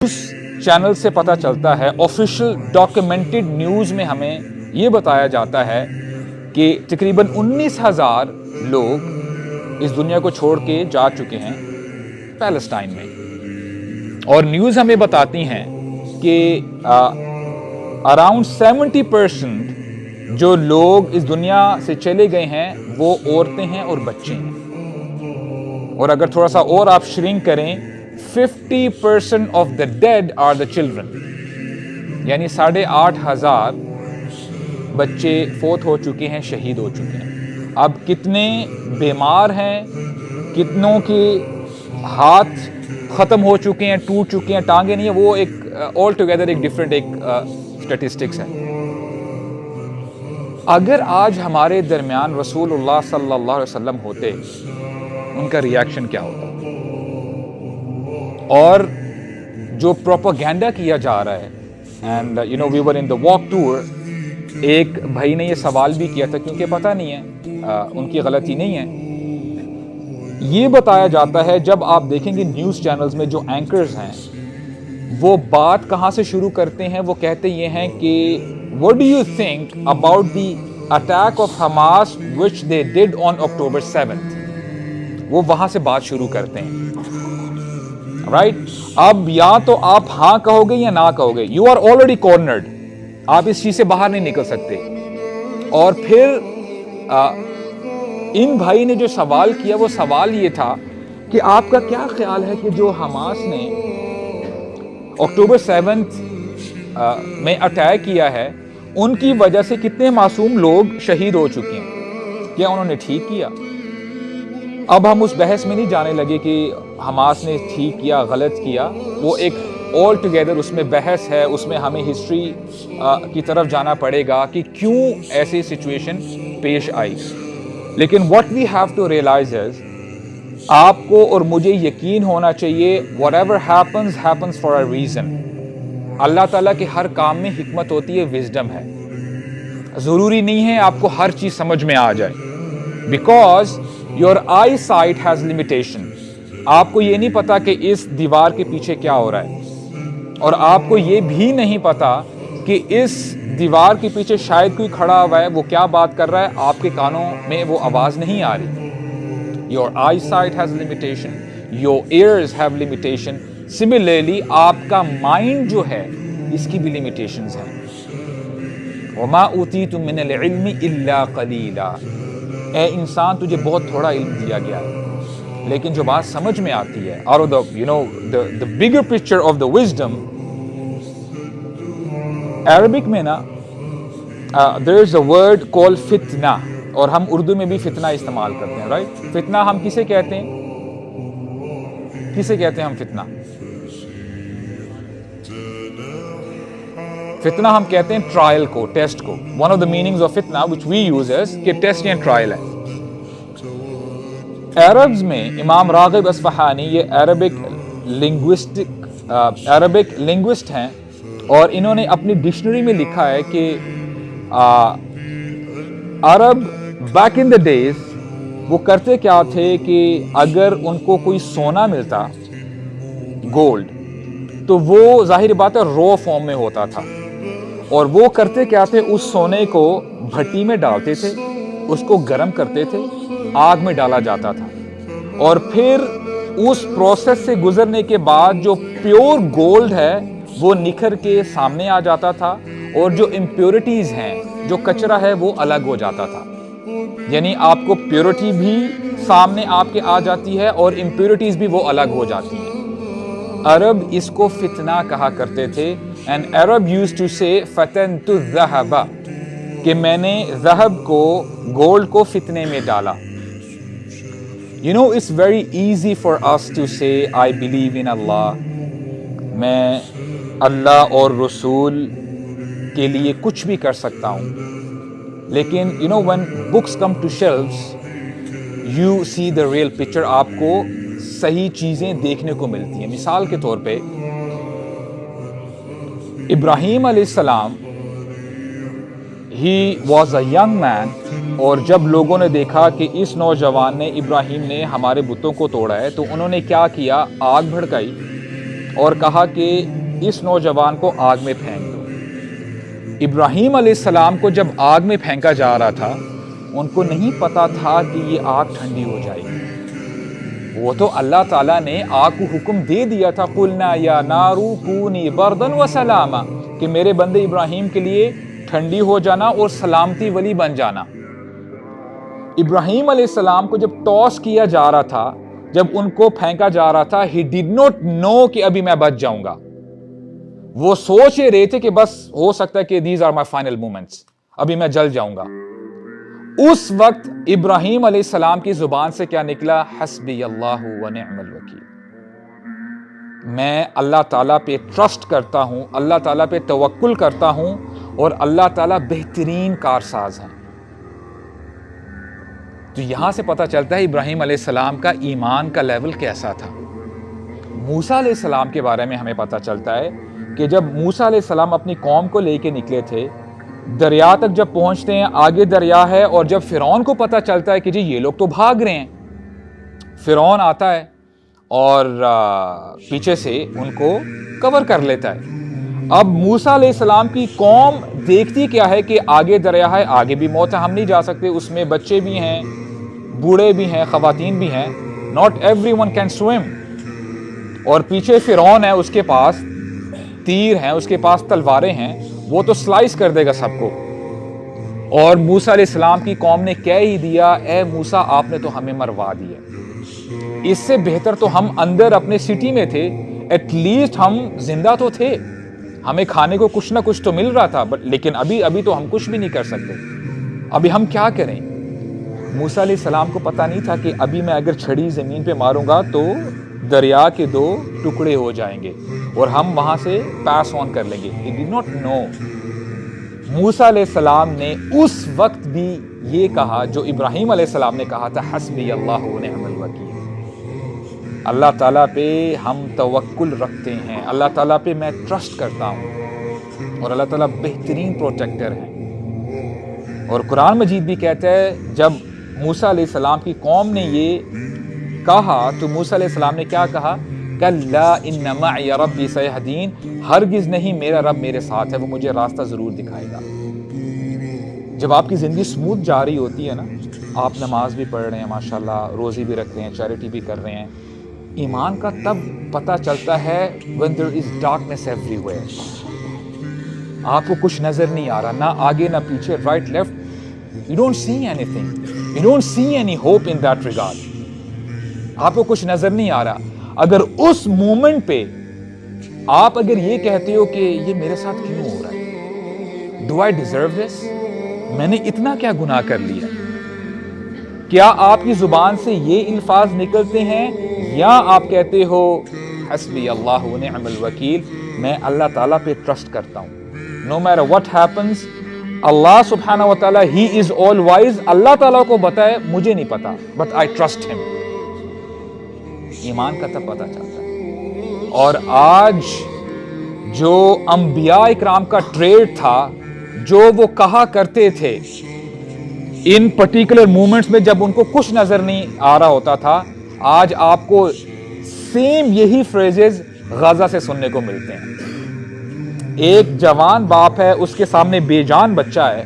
News channel से पता चलता है, ऑफिशियल डॉक्यूमेंटेड न्यूज़ में हमें ये बताया जाता है कि तकरीबन 19,000 लोग इस दुनिया को छोड़ के जा चुके हैं पैलेस्टाइन में। और न्यूज़ हमें बताती हैं कि अराउंड 70% जो लोग इस दुनिया से चले गए हैं वो औरतें हैं और बच्चे हैं। और अगर थोड़ा सा और आप श्रिंक करें, 50% of the dead are the children, यानी 8,500 बच्चे फोत हो चुके हैं, शहीद हो चुके हैं। अब कितने बीमार हैं, कितनों के हाथ ख़त्म हो चुके हैं, टूट चुके हैं, टांगे नहीं है, वो एक ऑल टुगेदर एक डिफरेंट स्टैटिस्टिक्स है। अगर आज हमारे दरमियान रसूलुल्लाह सल्लल्लाहु अलैहि वसल्लम होते, उनका रिएक्शन क्या होता? और जो प्रोपेगेंडा किया जा रहा है, and you know we were in the walk tour, एक भाई ने ये सवाल भी किया था, क्योंकि पता नहीं है, उनकी गलती नहीं है। ये बताया जाता है, जब आप देखेंगे न्यूज़ चैनल्स में जो एंकर्स हैं, वो बात कहाँ से शुरू करते हैं, वो कहते ये हैं कि what do you think about the attack of Hamas which they did on October 7th। वो वहाँ से बात शुरू करते हैं, राइट? अब या तो आप हाँ कहोगे या ना कहोगे, यू आर ऑलरेडी कॉर्नर्ड, आप इस चीज से बाहर नहीं निकल सकते। और फिर इन भाई ने जो सवाल किया, वो सवाल ये था कि आपका क्या ख्याल है कि जो हमास ने October 7th में अटैक किया है, उनकी वजह से कितने मासूम लोग शहीद हो चुके हैं, क्या उन्होंने ठीक किया? अब हम उस बहस में नहीं जाने लगे कि हमास ने ठीक किया गलत किया, वो एक ऑल टुगेदर उसमें बहस है, उसमें हमें हिस्ट्री की तरफ जाना पड़ेगा कि क्यों ऐसी सिचुएशन पेश आई। लेकिन what we have to realise is, आपको और मुझे यकीन होना चाहिए, whatever happens happens for a reason. Allah Ta'ala के हर काम में हिकमत होती है, विजडम है। ज़रूरी नहीं है आपको हर चीज़ समझ में आ जाए, because your I site has limitation. आपको ये नहीं पता कि इस दीवार के पीछे क्या हो रहा है, और आपको ये भी नहीं पता कि इस दीवार के पीछे शायद कोई खड़ा हुआ है, वो क्या बात कर रहा है, आपके कानों में वो आवाज़ नहीं आ रही। Your I site has limitation, your ears have limitation. Similarly आपका माइंड जो है, इसकी भी लिमिटेशंस हैं। वमा ऊतीतुम मिनल इल्मि इल्ला कलीला। ए इंसान, तुझे बहुत थोड़ा इल्म दिया गया है, लेकिन जो बात समझ में आती है, और the bigger picture of the wisdom, Arabic में ना there is a word called फितना, और हम उर्दू में भी फितना इस्तेमाल करते हैं, राइट? फितना हम किसे कहते हैं? किसे कहते हैं हम फितना? फितना हम कहते हैं ट्रायल को, टेस्ट को। One of the meanings of फितना व्हिच वी यूज इज कि टेस्ट या ट्रायल है। अरब्स में इमाम रागिब अस्फहानी, ये अरबिक लिंग्विस्ट हैं, और इन्होंने अपनी डिक्शनरी में लिखा है कि अरब बैक इन द डेज वो करते क्या थे कि अगर उनको कोई सोना मिलता, गोल्ड, तो वो जाहिर बात है रॉ फॉर्म में होता था, और वो करते क्या थे, उस सोने को भट्टी में डालते थे, उसको गर्म करते थे, आग में डाला जाता था, और फिर उस प्रोसेस से गुजरने के बाद जो प्योर गोल्ड है वो निखर के सामने आ जाता था, और जो इम्प्योरिटीज हैं, जो कचरा है, वो अलग हो जाता था। यानी आपको प्योरिटी भी सामने आपके आ जाती है, और इम्प्योरिटीज भी वो अलग हो जाती हैं। अरब इसको फितना कहा करते थे, एंड अरब यूज्ड टू से फतनतु ज़हबा, कि मैंने ज़हब को, गोल्ड को फितने में डाला। You know, it's very easy for us to say I believe in अल्लाह, मैं अल्लाह और रसूल के लिए कुछ भी कर सकता हूँ, लेकिन you know when books come to shelves, you see the real picture. आपको सही चीज़ें देखने को मिलती हैं। मिसाल के तौर पे इब्राहीम अलैहिस्सलाम, he was a young man, और जब लोगों ने देखा कि इस नौजवान ने, इब्राहीम ने हमारे बुतों को तोड़ा है, तो उन्होंने क्या किया, आग भड़काई, اور کہا کہ اس نوجوان کو آگ میں پھینک دو۔ ابراہیم علیہ السلام کو جب آگ میں پھینکا جا رہا تھا ان کو نہیں پتا تھا کہ یہ آگ ٹھنڈی ہو جائے گی، وہ تو اللہ تعالیٰ نے آگ کو حکم دے دیا تھا، قُلْنَا يَا نَارُ كُونِي بَرْدًا وَسَلَامًا، کہ میرے بندے ابراہیم کے لیے ٹھنڈی ہو جانا اور سلامتی والی بن جانا۔ ابراہیم علیہ السلام کو جب ٹاس کیا جا رہا تھا، جب ان کو پھینکا جا رہا تھا، he did not know کہ ابھی میں بچ جاؤں گا۔ وہ سوچ رہے تھے کہ بس ہو سکتا ہے کہ these are my final moments، ابھی میں جل جاؤں گا۔ اس وقت ابراہیم علیہ السلام کی زبان سے کیا نکلا؟ حسبی اللہ ونعم الوکیل، میں اللہ تعالیٰ پہ ٹرسٹ کرتا ہوں، اللہ تعالیٰ پہ توکل کرتا ہوں، اور اللہ تعالیٰ بہترین کارساز ہیں۔ تو یہاں سے پتہ چلتا ہے ابراہیم علیہ السلام کا ایمان کا لیول کیسا تھا۔ موسیٰ علیہ السلام کے بارے میں ہمیں پتہ چلتا ہے کہ جب موسیٰ علیہ السلام اپنی قوم کو لے کے نکلے تھے، دریا تک جب پہنچتے ہیں، آگے دریا ہے، اور جب فرعون کو پتہ چلتا ہے کہ جی یہ لوگ تو بھاگ رہے ہیں، فرعون آتا ہے اور پیچھے سے ان کو کور کر لیتا ہے۔ اب موسیٰ علیہ السلام کی قوم دیکھتی کیا ہے کہ آگے دریا ہے، آگے بھی موت ہے، ہم نہیں جا سکتے، اس میں بچے بھی ہیں، بوڑھے بھی ہیں، خواتین بھی ہیں، not everyone can swim، اور پیچھے فرعون ہے، اس کے پاس تیر ہیں، اس کے پاس تلواریں ہیں، وہ تو سلائس کر دے گا سب کو۔ اور موسیٰ علیہ السلام کی قوم نے کہہ ہی دیا، اے موسیٰ آپ نے تو ہمیں مروا دیا، اس سے بہتر تو ہم اندر اپنے سٹی میں تھے، ایٹ لیسٹ ہم زندہ تو تھے، ہمیں کھانے کو کچھ نہ کچھ تو مل رہا تھا، لیکن ابھی تو ہم کچھ بھی نہیں کر سکتے، ابھی ہم کیا کریں؟ موسیٰ علیہ السلام کو پتہ نہیں تھا کہ ابھی میں اگر چھڑی زمین پہ ماروں گا تو دریا کے 2 ٹکڑے ہو جائیں گے اور ہم وہاں سے پاس آن کر لیں گے۔ He did not know۔ موسیٰ علیہ السلام نے اس وقت بھی یہ کہا جو ابراہیم علیہ السلام نے کہا تھا، حسبی اللہ ونعم الوکیل، اللہ تعالیٰ پہ ہم توکل رکھتے ہیں، اللہ تعالیٰ پہ میں ٹرسٹ کرتا ہوں، اور اللہ تعالیٰ بہترین پروٹیکٹر ہیں۔ اور قرآن مجید بھی کہتا ہے جب موسیٰ علیہ السلام کی قوم نے یہ کہا تو موسیٰ علیہ السلام نے کیا کہا؟ کَلَّا إِنَّ مَعِيَ رَبِّي سَيَهْدِينِ، ہرگز نہیں، میرا رب میرے ساتھ ہے، وہ مجھے راستہ ضرور دکھائے گا۔ جب آپ کی زندگی سموتھ جا رہی ہوتی ہے نا، آپ نماز بھی پڑھ رہے ہیں، ماشاءاللہ روزی بھی رکھ رہے ہیں، چیریٹی بھی کر رہے ہیں، ایمان کا تب پتہ چلتا ہے when there is darkness everywhere، آپ کو کچھ نظر نہیں آ رہا، نہ آگے نہ پیچھے، right left, you don't see anything، you don't see any hope in that regard، آپ کو کچھ نظر نہیں آ رہا۔ اگر اس مومنٹ پہ آپ اگر یہ کہتے ہو کہ یہ میرے ساتھ کیوں ہو رہا ہے، do I deserve this، میں نے اتنا کیا گناہ کر لیا، کیا آپ کی زبان سے یہ الفاظ نکلتے ہیں، یا آپ کہتے ہو حسبی اللہ ونعم الوکیل، میں اللہ تعالیٰ پہ ٹرسٹ کرتا ہوں، no matter what happens، اللہ سبحانہ و تعالیٰ he is all wise، اللہ تعالیٰ کو بتائے مجھے نہیں پتا but I trust him۔ ایمان کا تب پتہ چلتا ہے۔ اور آج جو انبیاء اکرام کا ٹریڈ تھا، جو وہ کہا کرتے تھے ان پرٹیکولر مومنٹس میں جب ان کو کچھ نظر نہیں آ رہا ہوتا تھا، آج آپ کو سیم یہی فریزز غزہ سے سننے کو ملتے ہیں۔ ایک جوان باپ ہے، اس کے سامنے بے جان بچہ ہے،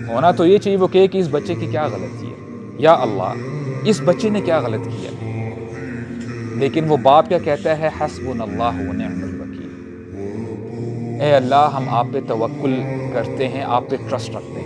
ہونا تو یہ چاہیے وہ کہ اس بچے کی کیا غلطی ہے، یا اللہ اس بچے نے کیا غلط کیا، لیکن وہ باپ کیا کہتا ہے؟ حسبنا اللہ ونعم الوکیل، اے اللہ ہم آپ پہ توکل کرتے ہیں، آپ پہ ٹرسٹ رکھتے ہیں۔